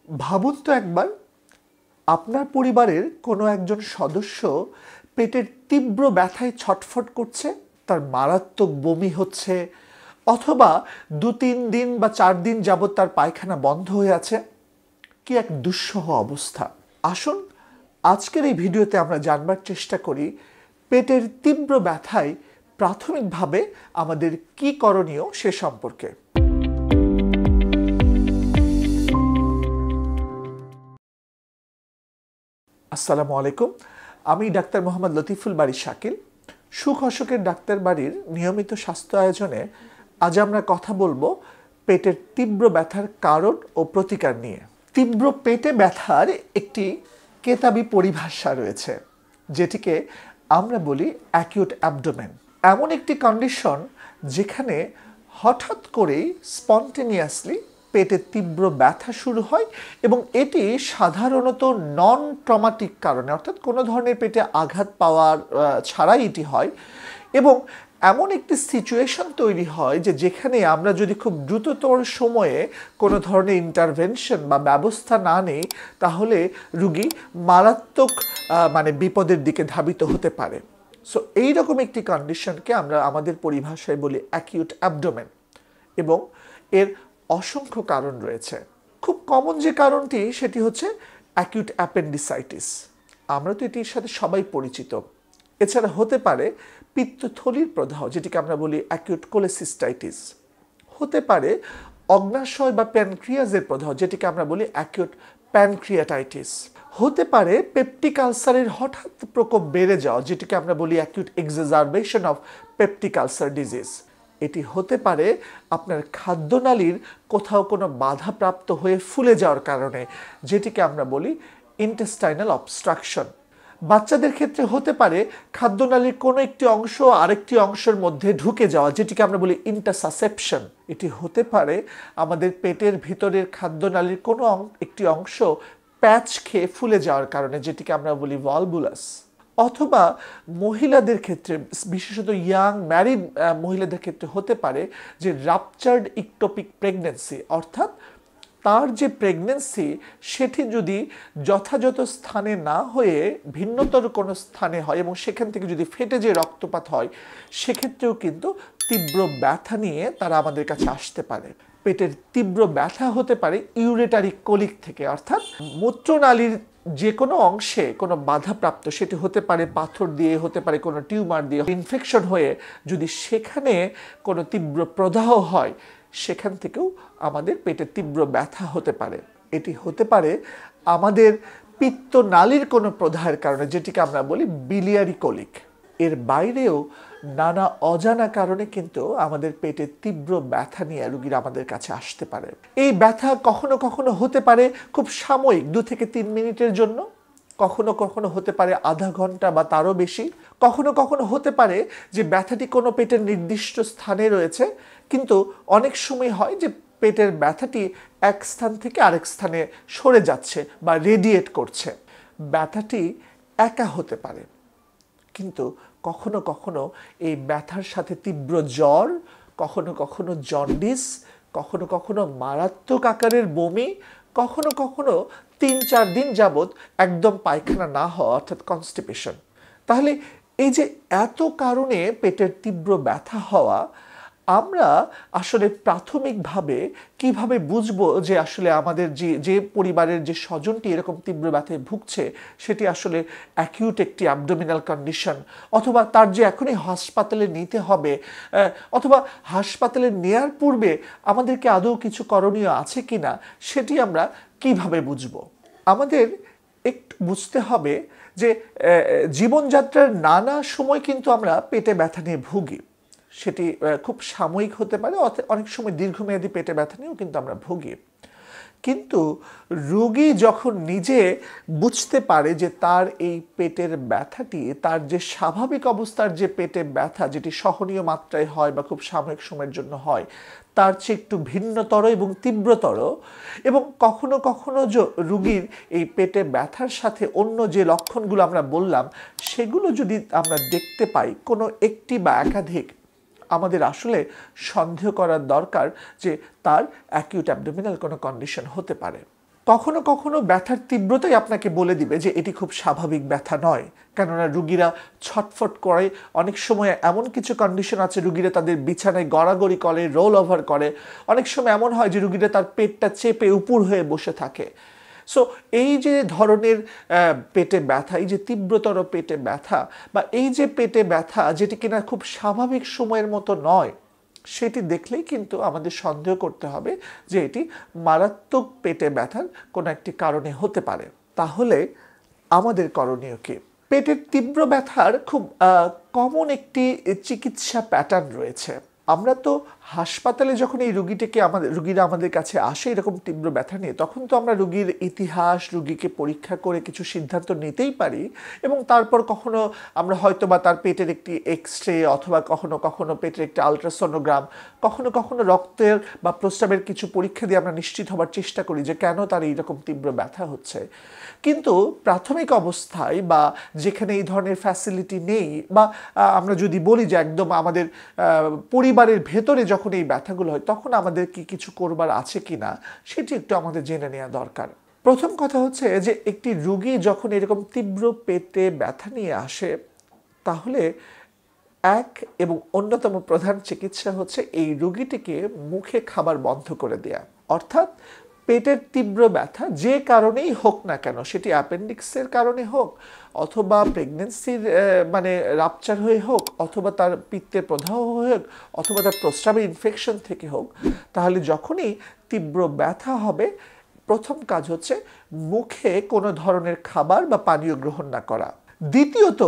ভাবুন তো একবার, আপনার পরিবারের কোনো একজন সদস্য পেটের তীব্র ব্যথায় ছটফট করছে, তার মারাত্মক বমি হচ্ছে, অথবা 2-3 দিন বা 4 দিন যাবৎ তার পায়খানা বন্ধ হয়ে আছে। কি এক দুঃসহ অবস্থা। আসুন আজকের এই ভিডিওতে আমরা জানবার চেষ্টা করি পেটের তীব্র ব্যথায় প্রাথমিকভাবে আমাদের কি করণীয় সে সম্পর্কে। আসসালামু আলাইকুম, আমি ডাক্তার মোহাম্মদ লতিফুল বাড়ি শাকিল, সুখ অসুখের ডাক্তার বাড়ির নিয়মিত স্বাস্থ্য আয়োজনে আজ আমরা কথা বলবো পেটের তীব্র ব্যথার কারণ ও প্রতিকার নিয়ে। তীব্র পেটে ব্যথার একটি কেতাবি পরিভাষা রয়েছে, যেটিকে আমরা বলি অ্যাকিউট অ্যাবডোমেন। এমন একটি কন্ডিশন যেখানে হঠাৎ করেই স্পন্টেনিয়াসলি পেটে তীব্র ব্যথা শুরু হয় এবং এটি সাধারণত নন ট্রমাটিক কারণে, অর্থাৎ কোনো ধরনের পেটে আঘাত পাওয়ার ছাড়াই এটি হয় এবং এমন একটি সিচুয়েশন তৈরি হয় যেখানে আমরা যদি খুব দ্রুততর সময়ে কোনো ধরনের ইন্টারভেনশন বা ব্যবস্থা না নেই, তাহলে রোগী মারাত্মক বিপদের দিকে ধাবিত হতে পারে। সো এইরকম একটি কন্ডিশনকে আমরা আমাদের পরিভাষায় বলি অ্যাকিউট অ্যাবডোমেন এবং এর অসংখ্য কারণ রয়েছে। খুব কমন যে কারণটি সেটি হচ্ছে অ্যাকিউট অ্যাপেন্ডিসাইটিস। আমরা তো এটির সাথে সবাই পরিচিত। এছাড়া হতে পারে পিত্তথলির প্রদাহ, যেটিকে আমরা বলি অ্যাকিউট কোলেসিস্টাইটিস। হতে পারে অগ্নাশয় বা প্যানক্রিয়াসের প্রদাহ, যেটিকে আমরা বলি অ্যাকিউট প্যানক্রিয়াটাইটিস। হতে পারে পেপটিক আলসারের হঠাৎ প্রকোপ বেড়ে যাওয়া, যেটিকে আমরা বলি acute exacerbation of peptic ulcer disease. এটি হতে পারে আপনার খাদ্যনালীর কোথাও কোনো বাধাপ্রাপ্ত হয়ে ফুলে যাওয়ার কারণে, যেটিকে আমরা বলি ইন্টেস্টাইনাল অবস্ট্রাকশন। বাচ্চাদের ক্ষেত্রে হতে পারে খাদ্যনালীর কোনো একটি অংশ আরেকটি অংশের মধ্যে ঢুকে যাওয়া, যেটিকে আমরা বলি ইন্টারসাসেপশন। এটি হতে পারে আমাদের পেটের ভিতরের খাদ্যনালীর কোনো একটি অংশ প্যাচ খেয়ে ফুলে যাওয়ার কারণে, যেটিকে আমরা বলি ভলভুলাস। অথবা মহিলাদের ক্ষেত্রে, বিশেষত ইয়াং ম্যারিড মহিলাদের ক্ষেত্রে হতে পারে যে রাপচার্ড ইকটোপিক প্রেগনেন্সি, অর্থাৎ তার যে প্রেগনেন্সি সেটি যদি যথাযথ স্থানে না হয়ে ভিন্নতর কোনো স্থানে হয় এবং সেখান থেকে যদি ফেটে যে রক্তপাত হয়, সেক্ষেত্রেও কিন্তু তীব্র ব্যথা নিয়ে তারা আমাদের কাছে আসতে পারে। পেটের তীব্র ব্যথা হতে পারে ইউরেটারি কোলিক থেকে, অর্থাৎ মূত্রনালীর যে কোনো অংশে কোনো বাধাপ্রাপ্ত, সেটি হতে পারে পাথর দিয়ে, হতে পারে কোনো টিউমার দিয়ে, ইনফেকশন হয়ে যদি সেখানে কোনো তীব্র প্রদাহ হয়, সেখান থেকেও আমাদের পেটে তীব্র ব্যথা হতে পারে। এটি হতে পারে আমাদের পিত্তনালীর কোনো প্রদাহের কারণে, যেটিকে আমরা বলি বিলিয়ারি কোলিক। এর বাইরেও নানা অজানা কারণে কিন্তু আমাদের পেটে তীব্র ব্যথা নিয়ে রোগীরা আমাদের কাছে আসতে পারে। এই ব্যথা কখনো কখনো হতে পারে খুব সাময়িক, 2 থেকে 3 মিনিটের জন্য, কখনো কখনো হতে পারে আধা ঘন্টা বা তারও বেশি। কখনো কখনো হতে পারে যে ব্যথাটি কোনো পেটের নির্দিষ্ট স্থানে রয়েছে, কিন্তু অনেক সময় হয় যে পেটের ব্যথাটি এক স্থান থেকে আরেক স্থানে সরে যাচ্ছে বা রেডিয়েট করছে। ব্যথাটি একা হতে পারে, কিন্তু কখনো কখনো এই ব্যথার সাথে তীব্র জ্বর, কখনো কখনো জন্ডিস, কখনো কখনো মারাত্মক আকারের বমি, কখনো কখনো 3-4 দিন যাবৎ একদম পায়খানা না হওয়া, অর্থাৎ কনস্টিপেশন। তাহলে এই যে এত কারণে পেটের তীব্র ব্যথা হওয়া, আমরা আসলে প্রাথমিকভাবে কিভাবে বুঝবো যে আসলে আমাদের যে পরিবারের যে স্বজনটি এরকম তীব্র ব্যথায় ভুগছে সেটি আসলে অ্যাকিউট একটি অ্যাবডোমিনাল কন্ডিশন, অথবা তার যে এখনই হাসপাতালে নিতে হবে, অথবা হাসপাতালে নেয়ার পূর্বে আমাদেরকে আদৌ কিছু করণীয় আছে কিনা, সেটি আমরা কিভাবে বুঝবো? আমাদের একটু বুঝতে হবে যে জীবনযাত্রার নানা সময় কিন্তু আমরা পেটে ব্যথা নিয়ে ভুগি। সেটি খুব সাময়িক হতে পারে, অনেক সময় দীর্ঘমেয়াদী পেটে ব্যথা নিয়েও কিন্তু আমরা ভুগি। কিন্তু রোগী যখন নিজে বুঝতে পারে যে তার এই পেটের ব্যথাটি তার যে স্বাভাবিক অবস্থার যে পেটে ব্যথা, যেটি সহনীয় মাত্রায় হয় বা খুব সাময়িক সময়ের জন্য হয়, তার চেয়ে একটু ভিন্নতর এবং তীব্রতর, এবং কখনো কখনো রোগীর এই পেটে ব্যথার সাথে অন্য যে লক্ষণগুলো আমরা বললাম, সেগুলো যদি আমরা দেখতে পাই কোনো একটি বা একাধিক, আমাদের আসলে সন্দেহ করার দরকার যে তার অ্যাকিউট অ্যাবডোমিনাল কোনো কন্ডিশন হতে পারে। কখনো কখনো ব্যথার তীব্রতাই আপনাকে বলে দিবে যে এটি খুব স্বাভাবিক ব্যথা নয়, কেননা রুগীরা ছটফট করে। অনেক সময় এমন কিছু কন্ডিশন আছে, রুগীরা তাদের বিছানায় গড়াগড়ি করে, রোল ওভার করে। অনেক সময় এমন হয় যে রুগীরা তার পেটটা চেপে উপুড় হয়ে বসে থাকে। সো এই যে ধরনের পেটে ব্যথা, এই যে তীব্রতর পেটে ব্যথা, বা এই যে পেটে ব্যথা যেটি কিনা খুব স্বাভাবিক সময়ের মতো নয়, সেটি দেখলেই কিন্তু আমাদের সন্দেহ করতে হবে যে এটি মারাত্মক পেটে ব্যথার কোনো একটি কারণে হতে পারে। তাহলে আমাদের করণীয় কি? পেটের তীব্র ব্যথার খুব কমন একটি চিকিৎসা প্যাটার্ন রয়েছে। আমরা তো হাসপাতালে যখন এই রুগীরা আমাদের কাছে আসে এরকম তীব্র ব্যথা নিয়ে, তখন তো আমরা রুগীর ইতিহাস, রুগীকে পরীক্ষা করে কিছু সিদ্ধান্ত নিতেই পারি, এবং তারপর কখনো আমরা হয়তো বা তার পেটের একটি এক্স-রে, অথবা কখনো কখনো পেটের একটি আলট্রাসোনোগ্রাম, কখনো কখনো রক্তের বা প্রস্রাবের কিছু পরীক্ষা দিয়ে আমরা নিশ্চিত হবার চেষ্টা করি যে কেন তার এইরকম তীব্র ব্যথা হচ্ছে। কিন্তু প্রাথমিক অবস্থায় বা যেখানে এই ধরনের ফ্যাসিলিটি নেই, বা আমরা যদি বলি যে একদম আমাদের পরিবারের ভেতরে যখন এই ব্যথাগুলো হয়, তখন আমাদের কি কিছু করবার আছে কি না সেটি একটু আমাদের জেনে নেওয়া দরকার। প্রথম কথা হচ্ছে যে একটি রুগী যখন এরকম তীব্র পেটে ব্যথা নিয়ে আসে, তাহলে এক এবং অন্যতম প্রধান চিকিৎসা হচ্ছে এই রুগীটিকে মুখে খাবার বন্ধ করে দেয়া। অর্থাৎ পেটের তীব্র ব্যথা যে কারণেই হোক না কেন, সেটি অ্যাপেন্ডিক্সের কারণে হোক, অথবা প্রেগনেন্সির রাপচার হয়ে হোক, অথবা তার পিত্তের প্রদাহ হয়ে হোক, অথবা তার প্রস্রাবের ইনফেকশন থেকে হোক, তাহলে যখনই তীব্র ব্যথা হবে, প্রথম কাজ হচ্ছে মুখে কোনো ধরনের খাবার বা পানীয় গ্রহণ না করা। দ্বিতীয়ত,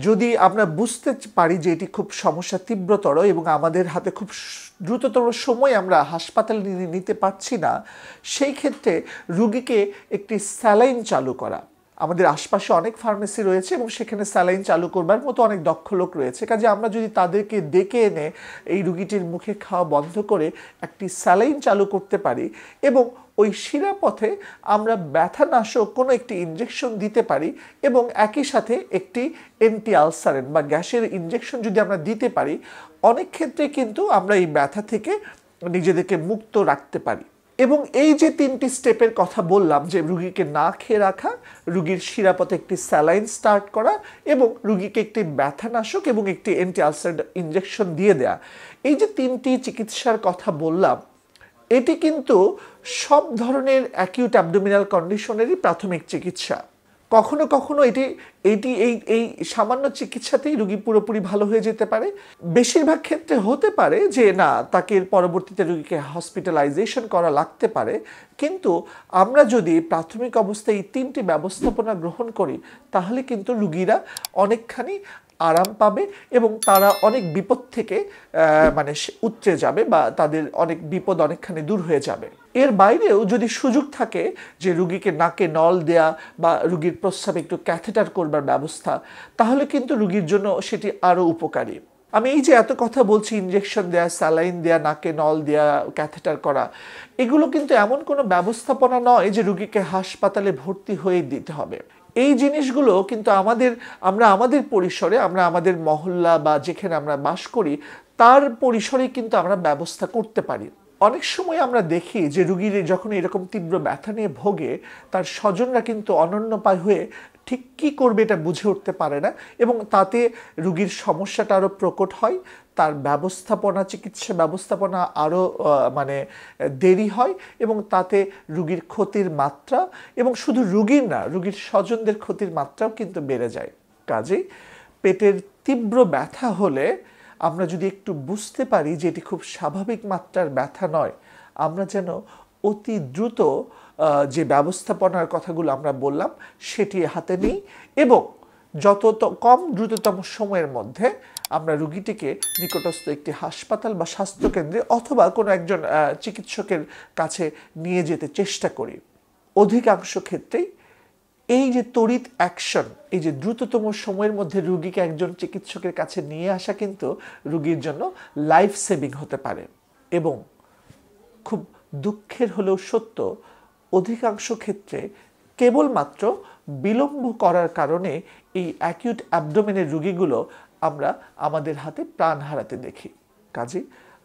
যদি আমরা বুঝতে পারি যে এটি খুব সমস্যা তীব্রতর এবং আমাদের হাতে খুব দ্রুততর সময় আমরা হাসপাতালে নিতে পারছি না, সেই ক্ষেত্রে রুগীকে একটি স্যালাইন চালু করা। আমাদের আশপাশে অনেক ফার্মেসি রয়েছে এবং সেখানে স্যালাইন চালু করবার মতো অনেক দক্ষ লোক রয়েছে। কাজে আমরা যদি তাদেরকে ডেকে এনে এই রুগীটির মুখে খাওয়া বন্ধ করে একটি স্যালাইন চালু করতে পারি, এবং ওই শিরাপথে আমরা ব্যথানাশক কোনো একটি ইনজেকশন দিতে পারি, এবং একই সাথে একটি অ্যান্টি আলসারেন্ট বা গ্যাসের ইনজেকশন যদি আমরা দিতে পারি, অনেক ক্ষেত্রে কিন্তু আমরা এই ব্যথা থেকে নিজেদেরকে মুক্ত রাখতে পারি। এবং এই যে তিনটি স্টেপের কথা বললাম, যে রুগীকে না খেয়ে রাখা, রুগীর শিরাপথে একটি স্যালাইন স্টার্ট করা, এবং রুগীকে একটি ব্যথানাশক এবং একটি অ্যান্টি আলসারেন্ট ইনজেকশন দিয়ে দেয়া, এই যে তিনটি চিকিৎসার কথা বললাম, এটি কিন্তু সব ধরনের অ্যাকিউট অ্যাবডোমিনাল কন্ডিশনেরই প্রাথমিক চিকিৎসা। কখনো কখনো এই সামান্য চিকিৎসাতেই রুগী পুরোপুরি ভালো হয়ে যেতে পারে। বেশিরভাগ ক্ষেত্রে হতে পারে যে না, তাকে পরবর্তীতে রুগীকে হসপিটালাইজেশন করা লাগতে পারে। কিন্তু আমরা যদি প্রাথমিক অবস্থায় এই তিনটি ব্যবস্থাপনা গ্রহণ করি, তাহলে কিন্তু রুগীরা অনেকখানি আরাম পাবে এবং তারা অনেক বিপদ থেকে উতরে যাবে, বা তাদের অনেক বিপদ অনেকখানি দূর হয়ে যাবে। এর বাইরেও যদি সুযোগ থাকে যে রুগীকে নাকে নল দেয়া বা রুগীর প্রস্রাবে একটু ক্যাথেটার করবার ব্যবস্থা, তাহলে কিন্তু রুগীর জন্য সেটি আরও উপকারী। আমি এই যে এত কথা বলছি, ইনজেকশন দেয়া, স্যালাইন দেয়া, নাকে নল দেয়া, ক্যাথেটার করা, এগুলো কিন্তু এমন কোনো ব্যবস্থাপনা নয় যে রুগীকে হাসপাতালে ভর্তি হয়ে দিতে হবে। এই জিনিসগুলো কিন্তু আমরা আমাদের পরিসরে, আমরা আমাদের মহল্লা বা যেখানে আমরা বাস করি তার পরিসরে কিন্তু আমরা ব্যবস্থা করতে পারি। অনেক সময় আমরা দেখি যে রুগীর যখন এরকম তীব্র ব্যথা নিয়ে ভোগে, তার স্বজনরা কিন্তু অনন্যপায় হয়ে ঠিক কী করবে এটা বুঝে উঠতে পারে না, এবং তাতে রুগীর সমস্যাটা আরও প্রকট হয়, তার চিকিৎসা ব্যবস্থাপনা আরও দেরি হয়, এবং তাতে রুগীর ক্ষতির মাত্রা, এবং শুধু রুগীর না, রুগীর স্বজনদের ক্ষতির মাত্রাও কিন্তু বেড়ে যায়। কাজেই পেটের তীব্র ব্যথা হলে আমরা যদি একটু বুঝতে পারি যে এটি খুব স্বাভাবিক মাত্রার ব্যথা নয়, আমরা যেন অতি দ্রুত যে ব্যবস্থাপনার কথাগুলো আমরা বললাম সেটি হাতে নিই, এবং কম দ্রুততম সময়ের মধ্যে আমরা রুগীটিকে নিকটস্থ একটি হাসপাতাল বা স্বাস্থ্যকেন্দ্রে অথবা কোনো একজন চিকিৎসকের কাছে নিয়ে যেতে চেষ্টা করি। অধিকাংশ ক্ষেত্রেই এই যে তড়িৎ অ্যাকশন, এই যে দ্রুততম সময়ের মধ্যে রুগীকে একজন চিকিৎসকের কাছে নিয়ে আসা কিন্তু রুগীর জন্য লাইফ সেভিং হতে পারে। এবং খুব দুঃখের হলেও সত্য, অধিকাংশ ক্ষেত্রে কেবলমাত্র বিলম্ব করার কারণে এই অ্যাকিউট অ্যাবডোমেনের রুগীগুলো আমরা আমাদের হাতে প্রাণ হারাতে দেখি। কাজেই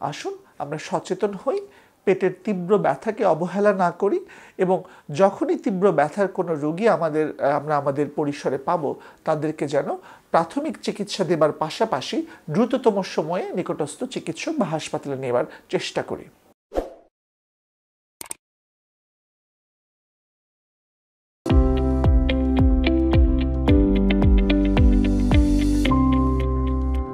আসুন আমরা সচেতন হই, পেটের তীব্র ব্যথাকে অবহেলা না করি এবং যখনই তীব্র ব্যথার কোনো রোগী আমরা আমাদের পরিসরে পাবো, তাদেরকে যেন প্রাথমিক চিকিৎসা দেবার পাশাপাশি দ্রুততম সময়ে নিকটস্থ চিকিৎসক বা হাসপাতালে নেওয়ার চেষ্টা করি।